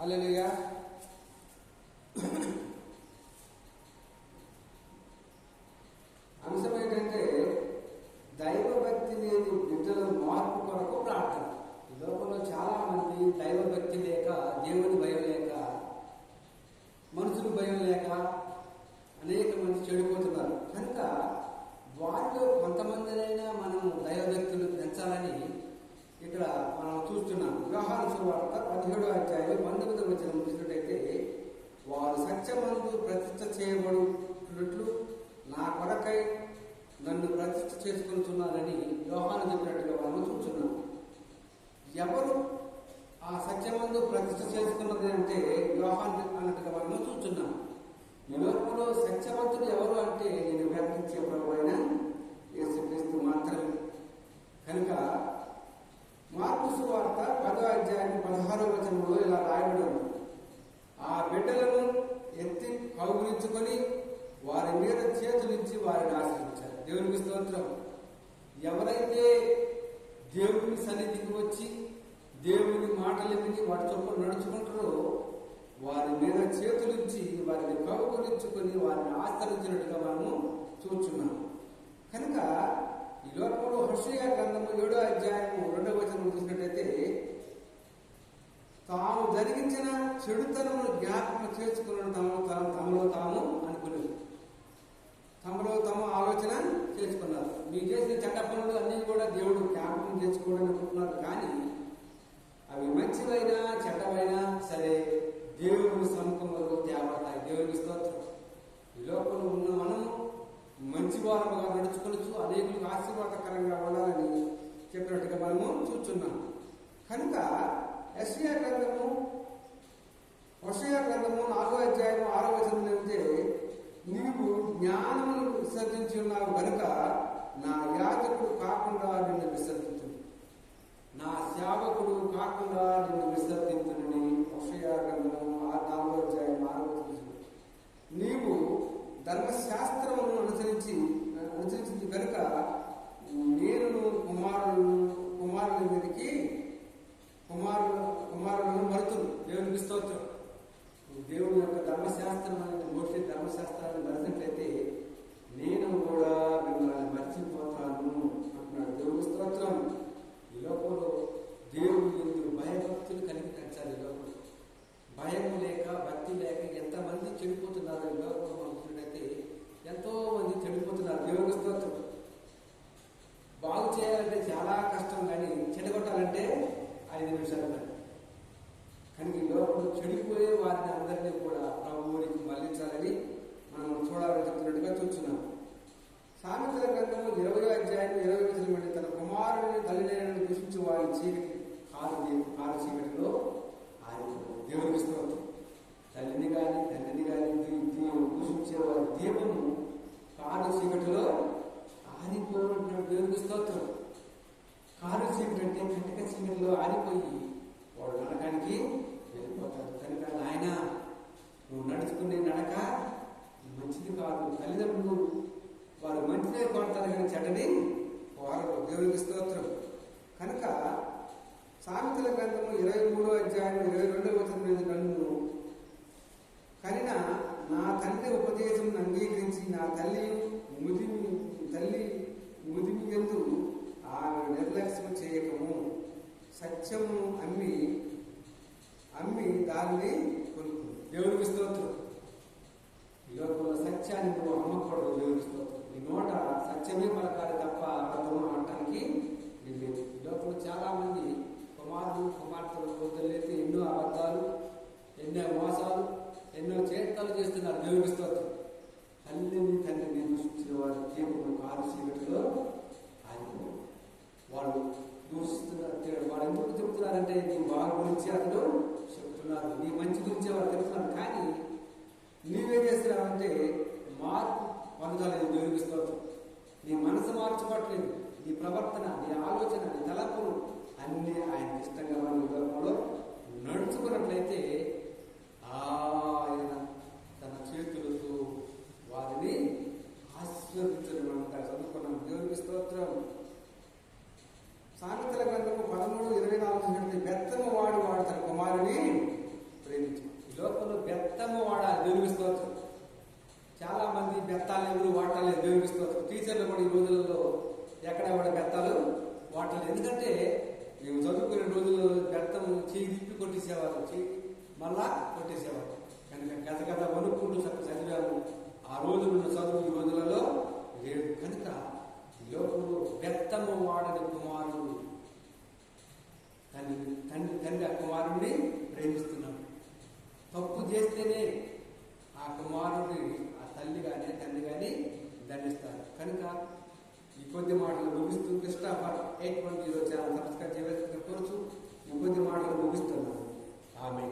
హల్లెలూయా. అంశం ఏంటంటే దైవభక్తి లేని బిడ్డల మార్పు కొరకు ప్రార్థన. ఈ లోకంలో చాలా మంది దైవభక్తి లేక, దేవుని భయం లేక, మనుషుల భయం లేక అనేక మంది చెడిపోతున్నారు. కనుక వారిలో కొంతమందినైనా మనం దైవభక్తులు పెంచాలని ఇక్కడ మనం చూస్తున్నాం. యోహాను సువార్త 17వ అధ్యాయం 19వ వచనం చూసినట్టయితే, వారు సత్యమందు ప్రతిష్ఠ చేయబడుతున్నట్లు నా కొరకై నన్ను ప్రతిష్ఠ చేసుకుంటున్నారని యోహాను చెప్పినట్టుగా మనం చూస్తున్నాం. ఎవరు ఆ సత్యమందు ప్రతిష్ఠ చేసుకున్నది అంటే యోహాను అన్నట్టుగా మనం చూస్తున్నాం. ఈ లోకంలో సత్యవంతుడు ఎవరు అంటే నేను వ్యాపించే ప్రభువైన యేసుక్రీస్తు మాత్రమే. కనుక మార్కు సువార్త 10వ అధ్యాయం 16వ వచనంలో ఇలా రాయబడి ఉంది, ఆ బిడ్డలను ఎత్తి కౌగులించుకొని వారి మీద చేతులిచ్చి వారిని ఆశ్రయించారు. దేవునికి స్తోత్రం. ఎవరైతే దేవుని సన్నిధికి వచ్చి దేవుని మాటలు విని వాటి చొప్పున నడుచుకుంటారో వారి మీద చేతులించి వారిని కౌగులించుకొని వారిని ఆశ్రయించినట్టుగా మనము చూస్తున్నాం. కనుక ఈ లోకంలో హోషేయ గ్రంథము 7వ అధ్యాయం 2వ వచనం చూసినట్టయితే, తాము జరిగించిన చెడుతనమును జ్ఞాపకం చేసుకున్న తమలో తాము అనుకునేది, తమలో తాము ఆలోచన చేసుకున్నారు. మీరు చేసిన చెడ్డ పనులు అన్నీ కూడా దేవుడు జ్ఞాపకం చేసుకోవడం అనుకుంటున్నారు. కానీ అవి మంచివైనా చెడ్డవైనా సరే దేవుని సముఖంలో తేబడతాయి. దేవునికి స్తోత్రం. ఈ లోకంలో ఉన్న మనము మంచి వారముగా నడుచుకోవచ్చు, అనేకులకు ఆశీర్వాదకరంగా ఉండాలని చెప్పినట్టుగా మనము చూస్తున్నాం. కనుక హోషేయ గ్రంథము 4వ అధ్యాయం 6వ వచనం ఏమిటే, నీవు జ్ఞానమును విసర్జించి ఉన్నావు కనుక నా యాజకుడు కాకుండా నిన్ను విసర్జించును, నా సేవకుడు కాకుండా నిన్ను విసర్జించునని హోషేయ గ్రంథము 4వ అధ్యాయం 6వ వచనం. నీవు ధర్మశాస్త్రమును అనుసరించింది కనుక నేను కుమారుల మీదకి కుమారులను మరుతును. దేవునికి స్తోత్రం. దేవుని యొక్క ధర్మశాస్త్రం అనేది మోసే ధర్మశాస్త్రాన్ని మరిచినట్లయితే నేను కూడా మిమ్మల్ని మర్చిపోతాను అంటున్నాడు. దేవుని స్తోత్రం. ఈ లోకంలో దేవుని ఎందుకు భయభక్తులు కలిగి పెంచాలి. ఈ లోకంలో భయం లేక, భక్తి లేక ఎంతమంది చెడిపోతున్నారు. ఈ లోకంలో మనం చూసినట్టయితే ఎంతో మంది చెడిపోతున్నారు. దేవుని స్తోత్రం. బాగు చేయాలంటే చాలా కష్టం, కానీ చెడగొట్టాలంటే 5 నిమిషాలు. కానీ ఈ లోకంలో చెడిపోయే వారిని అందరినీ కూడా ప్రభువునికి మళ్లించాలని మనం చూడాలని చెప్తున్నట్టుగా చూస్తున్నాం. సామెతల గ్రంథము 20వ అధ్యాయం 20వ వచనం, తన కుమారుని తల్లిదండ్రులను దూషించి వారి చీకటి ఆరు చీకటిలో ఆరిపోవు. దేవునికి స్తోత్రం. తల్లిని కానీ తండ్రిని కానీ దూషించే వారి దీపము కారు చీకటిలో ఆరిపోయినట్టు. దేవునికి స్తోత్రం. కారు చీకటి అంటే కటిక చీకటిలో ఆరిపోయి వాడు నరకానికి వెళ్ళిపోతాడు. కనుక ఆయన నువ్వు నడుచుకునే నడక మంచిది కాదు. తల్లిదండ్రులు వారు మంచిదే కొడతారు కానీ చెడ్డని వారు. దేవునికి స్తోత్రం. కనుక సామెతల గ్రంథము 23వ అధ్యాయం 22వ వచనం, నన్ను కనిన నా తండ్రి ఉపదేశం అంగీకరించి నా తల్లి ముదిమి యందు ఆమె నిర్లక్ష్యం చేయకము, సత్యము అమ్మి దానిని కొనుక్కు. దేవునికి స్తోత్రం. ఈ లోకంలో సత్యాన్ని నువ్వు అమ్మకూడదు. దేవునికి స్తోత్రం. ఈ నోట సత్యమే పలకాలి తప్ప అబద్ధం అనటానికి లేదు. ఈ లోకంలో చాలా మంది కుమార్తెలు పొద్దులైతే ఎన్నో అబద్ధాలు, ఎన్నో మోసాలు, ఎన్నో చేష్టాలు చేస్తున్నారు. దేవునికి స్తోత్రం. తండ్రిని దూషించిన వారి దేవుడు కారు చీకటిలో ఆగిపో. వాడు దూషిస్తున్నారు. వాడు ఎందుకు చెప్తున్నారంటే నీ బాగు గురించి అతడు చెప్తున్నారు, నీ మంచి గురించి వాడు చెప్తున్నారు. కానీ నీవేం చేస్తున్నావంటే మార్పు పొందాలని. దేవునికి స్తోత్రం. నీ మనసు మార్చుకోవట్లేదు. నీ ప్రవర్తన, నీ ఆలోచన, నీ తలపులు అన్నీ ఆయనకి ఇష్టంగా మన లోకంలో నడుచుకున్నట్లయితే ఆయన తన చేతులతో వారిని ఆశీర్వదించడం అంతా చదువుకున్నాం. దేవునికి స్తోత్రం. సామెతల గ్రంథము 13:24 బెత్తము వాడు తన కుమారుని ప్రేమ టీచర్లు కూడా ఈ రోజులలో ఎక్కడ కూడా బెత్తాలు వాటలు. ఎందుకంటే మేము చదువుకునే రోజుల్లో బెత్తం చేయి తిప్పి కొట్టేసేవారు, చేయి మళ్ళా కొట్టేసేవారు. కనుక గత గత వణుక్కుంటూ చదివాము. ఆ రోజులున్న చదువు ఈ రోజులలో లేదు. కనుక ఈ లోకంలో బెత్తము వాడని కుమారుడు తండ్రి ఆ కుమారుడిని ప్రేమిస్తున్నాడు. తప్పు చేస్తేనే ఆ కుమారుడిని ఆ తల్లి కానీ తండ్రి కానీ దండిస్తారు. కనుక ఈ కొద్ది మాటలు ముగిస్తూ క్రిస్టాఫర్ 810 ఛానల్ సబ్స్క్రైబ్ చేయవలసిన కోరుచు ఈ కొద్ది మాటలు ముగిస్తున్నాను. ఆమె